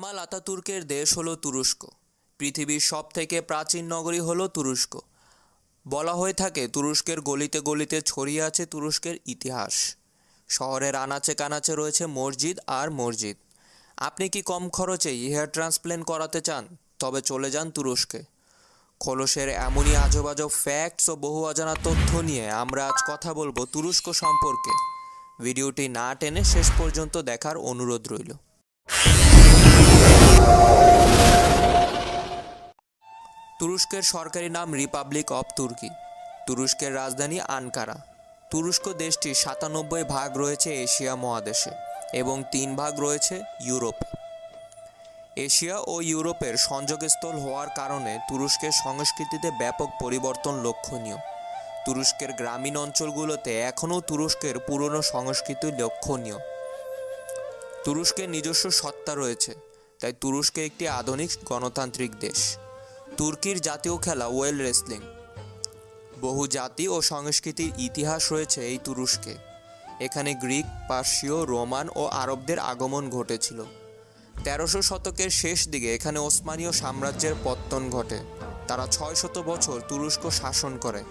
কামাল আতাতুর্কের দেশ হলো তুরস্ক। পৃথিবীর সবথেকে প্রাচীন নগরী হলো তুরস্ক। বলা হয়ে থাকে তুরস্কের গলিতে গলিতে ছড়িয়ে আছে তুরস্কের ইতিহাস। শহরের আনাচে কানাচে রয়েছে মসজিদ আর মসজিদ। আপনি কি কম খরচে হেয়ার ট্রান্সপ্ল্যান্ট করাতে চান? তবে চলে যান তুরস্কে। খোলসের এমনই আজব আজব ফ্যাক্টস ও বহু অজানা তথ্য নিয়ে আমরা আজ কথা বলবো তুরস্ক সম্পর্কে। ভিডিওটি না টেনে শেষ পর্যন্ত দেখার অনুরোধ রইল। তুরস্কের সরকারি নাম রিপাবলিক অব তুর্কি। তুরস্কের রাজধানী আনকারা। তুরস্ক দেশটি ৯৭ ভাগ রয়েছে এশিয়া মহাদেশে এবং ৩ ভাগ রয়েছে ইউরোপে। এশিয়া ও ইউরোপের সংযোগস্থল হওয়ার কারণে তুরস্কের সংস্কৃতিতে ব্যাপক পরিবর্তন লক্ষণীয়। তুরস্কের গ্রামীণ অঞ্চলগুলোতে এখনও তুরস্কের পুরনো সংস্কৃতি লক্ষণীয়। তুরস্কের নিজস্ব সত্তা রয়েছে, তাই তুরস্ক একটি আধুনিক গণতান্ত্রিক দেশ। তুর্কির জাতীয় খেলা ওয়েল রেসলিং। বহু জাতি ও সংস্কৃতির ইতিহাস রয়েছে এই তুরস্কে। এখানে গ্রিক, পার্সীয়, রোমান ও আরবদের আগমন ঘটেছিল। ১৩০০ শতকের শেষ দিকে এখানে ওসমানীয় সাম্রাজ্যের পতন ঘটে। তারা ৬০০ বছর তুরস্ক শাসন করে।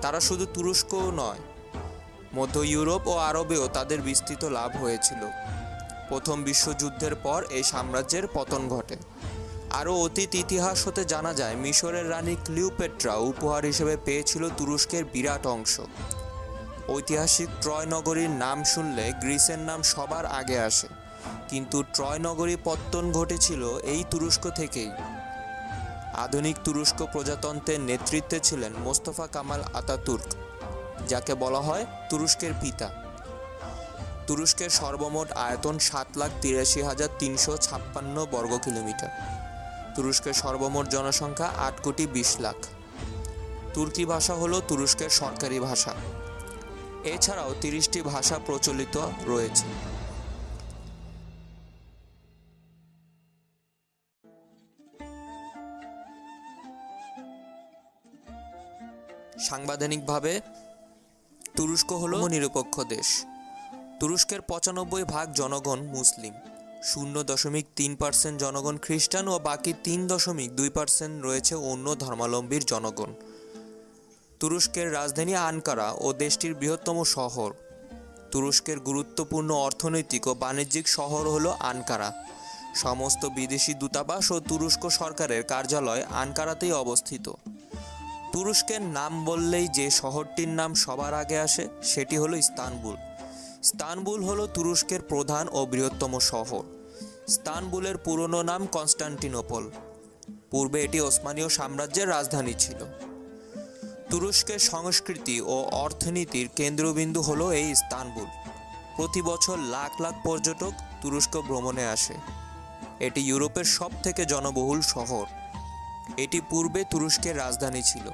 তারা শুধু তুরস্কও নয়, মধ্য ইউরোপ ও আরবেও তাদের বিস্তৃত লাভ হয়েছিল। প্রথম বিশ্বযুদ্ধের পর এই সাম্রাজ্যের পতন ঘটে। আরও অতীত ইতিহাস হতে জানা যায় মিশরের রানী ক্লিওপেট্রা উপহার হিসেবে পেয়েছিল তুরস্কের বিরাট অংশ। ঐতিহাসিক ট্রয় নগরীর নাম শুনলে গ্রিসের নাম সবার আগে আসে, কিন্তু ট্রয় নগরী পত্তন ঘটেছিল এই তুরস্ক থেকেই। আধুনিক তুরস্ক প্রজাতন্ত্রের নেতৃত্বে ছিলেন মোস্তফা কামাল আতাতুর্ক, যাকে বলা হয় তুরস্কের পিতা। তুরস্কের সর্বমোট আয়তন ৭,৮৩,৩৫৬ বর্গ কিলোমিটার। তুরস্কের সর্বমোট জনসংখ্যা ৮,২০,০০,০০০। তুর্কি ভাষা হলো তুরস্কের সরকারি ভাষা। এছাড়াও ৩০টি ভাষা প্রচলিত রয়েছে। সাংবিধানিকভাবে তুরস্ক হলো নিরপেক্ষ দেশ। তুরস্কের ৯৫ ভাগ জনগণ মুসলিম, ০.৩% জনগণ খ্রিস্টান ও বাকি ৩.২% রয়েছে অন্য ধর্মাবলম্বীর জনগণ। তুরস্কের রাজধানী আনকারা ও দেশটির বৃহত্তম শহর। তুরস্কের গুরুত্বপূর্ণ অর্থনৈতিক ও বাণিজ্যিক শহর হলো আনকারা। সমস্ত বিদেশি দূতাবাস ও তুরস্ক সরকারের কার্যালয় আনকারাতেই অবস্থিত। তুরস্কের নাম বললেই যে শহরটির নাম সবার আগে আসে সেটি হলো ইস্তানবুল। ইস্তানবুল হলো তুরস্কের প্রধান ও বৃহত্তম শহর। ইস্তানবুলের পুরনো নাম কনস্টান্টিনোপল। পূর্বে এটি ওসমানীয় সাম্রাজ্যের রাজধানী ছিল। তুরস্কের সংস্কৃতি ও অর্থনীতির কেন্দ্রবিন্দু হলো এই ইস্তানবুল। প্রতি বছর লাখ লাখ পর্যটক তুরস্ক ভ্রমণে আসে। এটি ইউরোপের সবথেকে জনবহুল শহর। এটি পূর্বে তুরস্কের রাজধানী ছিল।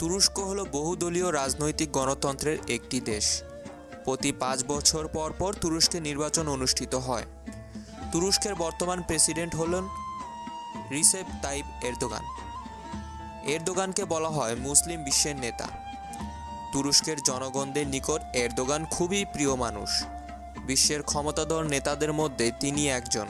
তুরস্ক হলো বহুদলীয় রাজনৈতিক গণতন্ত্রের একটি দেশ। প্রতি ৫ বছর পর পর তুরস্কে নির্বাচন অনুষ্ঠিত হয়। তুরস্কের বর্তমান প্রেসিডেন্ট হলেন রিসেপ তাইপ এরদোগান। এরদোগানকে বলা হয় মুসলিম বিশ্বের নেতা। তুরস্কের জনগণদের নিকট এরদোগান খুবই প্রিয় মানুষ। বিশ্বের ক্ষমতাধর নেতাদের মধ্যে তিনি একজন।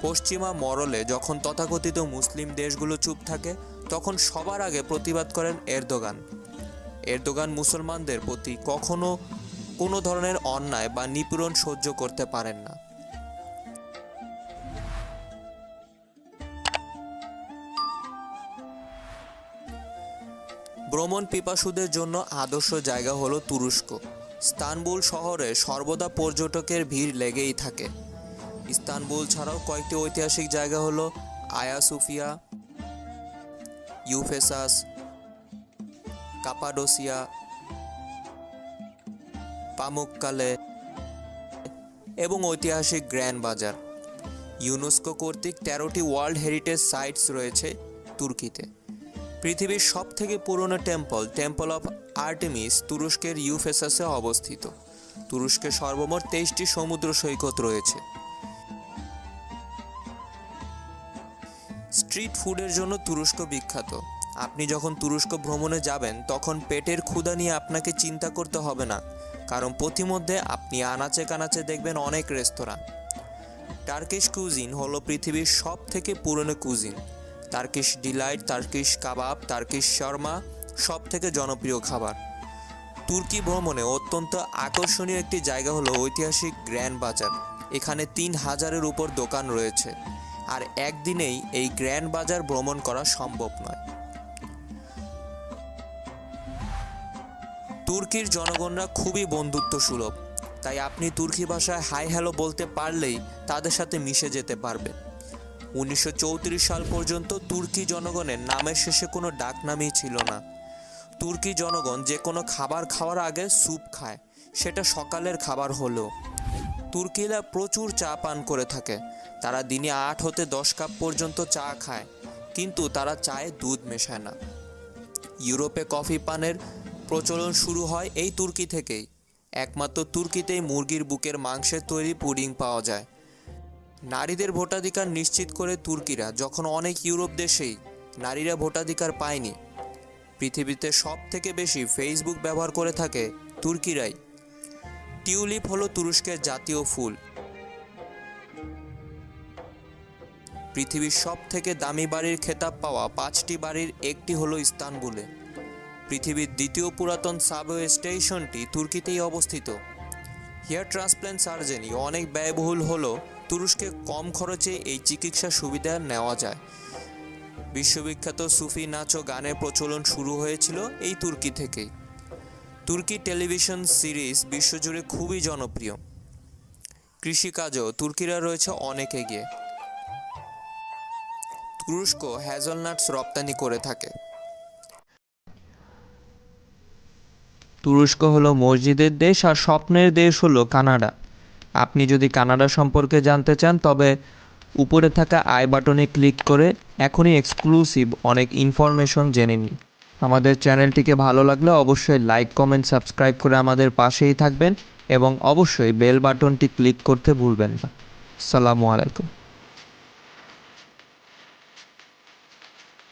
পশ্চিমা মরলে যখন তথাকথিত মুসলিম দেশগুলো চুপ থাকে, তখন সবার আগে প্রতিবাদ করেন এরদোগান। এরদোগান মুসলমানদের প্রতি কখনো কোনো ধরনের অন্যায় বা নিপীড়ন সহ্য করতে পারেন না। ভ্রমণ পিপাসুদের জন্য আদর্শ জায়গা হলো তুরস্ক। ইস্তানবুল শহরে সর্বদা পর্যটকের ভিড় লেগেই থাকে। ইস্তানবুল ছাড়াও কয়েকটি ঐতিহাসিক জায়গা হলো আয়া সোফিয়া, ইউফেসাস, কাপাডোসিয়া, পামুক্কালে এবং ঐতিহাসিক গ্র্যান্ড বাজার। ইউনেস্কো কর্তৃক ১৩টি ওয়ার্ল্ড হেরিটেজ সাইটস রয়েছে তুর্কিতে। পৃথিবীর সবথেকে পুরনো টেম্পল অফ আর্টেমিস তুরস্কের ইউফেসাসে অবস্থিত। তুরস্কের সর্বমোট ২৩টি সমুদ্র সৈকত রয়েছে। স্ট্রিট ফুডের জন্য তুরস্ক বিখ্যাত। আপনি যখন তুরস্ক ভ্রমণে যাবেন তখন পেটের ক্ষুধা নিয়ে আপনাকে চিন্তা করতে হবে না, কারণ পথিমধ্যে আপনি আনাচে কানাচে দেখবেন অনেক রেস্তোরাঁ। টার্কিশ কুজিন হলো পৃথিবীর সব থেকে পুরনো কুজিন। টার্কিশ ডিলাইট, টার্কিশ কাবাব, টার্কিশ শর্মা সব থেকে জনপ্রিয় খাবার। তুর্কি ভ্রমণে অত্যন্ত আকর্ষণীয় একটি জায়গা হলো ঐতিহাসিক গ্র্যান্ড বাজার। এখানে 3000-এর উপর দোকান রয়েছে, আর একদিনেই এই গ্র্যান্ড বাজার ভ্রমণ করা সম্ভব নয়। তুর্কির জনগণরা খুবই বন্ধুত্ব সুলভ, তাই আপনি তুর্কি ভাষায় হাই হ্যালো বলতে পারলেই তাদের সাথে মিশে যেতে পারবেন। 1934 সাল পর্যন্ত তুর্কি জনগণের নামের শেষে কোনো ডাকনামই ছিল না। তুর্কি জনগণ যে কোনো খাবার খাওয়ার আগে স্যুপ খায়, সেটা সকালের খাবার হলেও। তুর্কিরা প্রচুর চা পান করে থাকে। তারা দিনে 8 হতে 10 কাপ পর্যন্ত চা খায়, কিন্তু তারা চায়ে দুধ মেশায় না। ইউরোপে কফি পানের প্রচলন শুরু হয় এই তুর্কি থেকেই। একমাত্র তুর্কিতেই মুরগির বুকের মাংসের তৈরি পুডিং পাওয়া যায়। নারীদের ভোটাধিকার নিশ্চিত করে তুর্কিরা, যখন অনেক ইউরোপ দেশেই নারীরা ভোটাধিকার পায়নি। পৃথিবীতে সব থেকে বেশি ফেসবুক ব্যবহার করে থাকে তুর্কিরাই। টিউলিপ হলো তুরস্কের জাতীয় ফুল। পৃথিবীর সব থেকে দামি বাড়ির খেতাব পাওয়া 5টি বাড়ির একটি হলো ইস্তানবুলে। পৃথিবীর দ্বিতীয় পুরাতন সাবওয়ে স্টেশনটি তুর্কিতেই অবস্থিত। হেয়ার ট্রান্সপ্ল্যান্ট সার্জারি অনেক ব্যয়বহুল হলেও তুরস্কে কম খরচে এই চিকিৎসা সুবিধা নেওয়া যায়। বিশ্ববিখ্যাত সুফি নাচ ও গানের প্রচলন শুরু হয়েছিল এই তুর্কি থেকেই। তুর্কি টেলিভিশন সিরিজ বিশ্বজুড়ে খুবই জনপ্রিয়। কৃষিকাজেও তুর্কিরা রয়েছে অনেক এগিয়ে। তুরস্ক হ্যাজেলনাটস রপ্তানি করে থাকে। তুরস্ক হলো মসজিদের দেশ, আর স্বপ্নের দেশ হলো কানাডা। আপনি যদি কানাডা সম্পর্কে জানতে চান তবে উপরে থাকা আই বাটনে ক্লিক করে এখনই এক্সক্লুসিভ অনেক ইনফরমেশন জেনে নিন। আমাদের চ্যানেলটিকে ভালো লাগলে অবশ্যই লাইক, কমেন্ট, সাবস্ক্রাইব করে আমাদের পাশেই থাকবেন এবং অবশ্যই বেল বাটনটি ক্লিক করতে ভুলবেন না। আসসালামু আলাইকুম।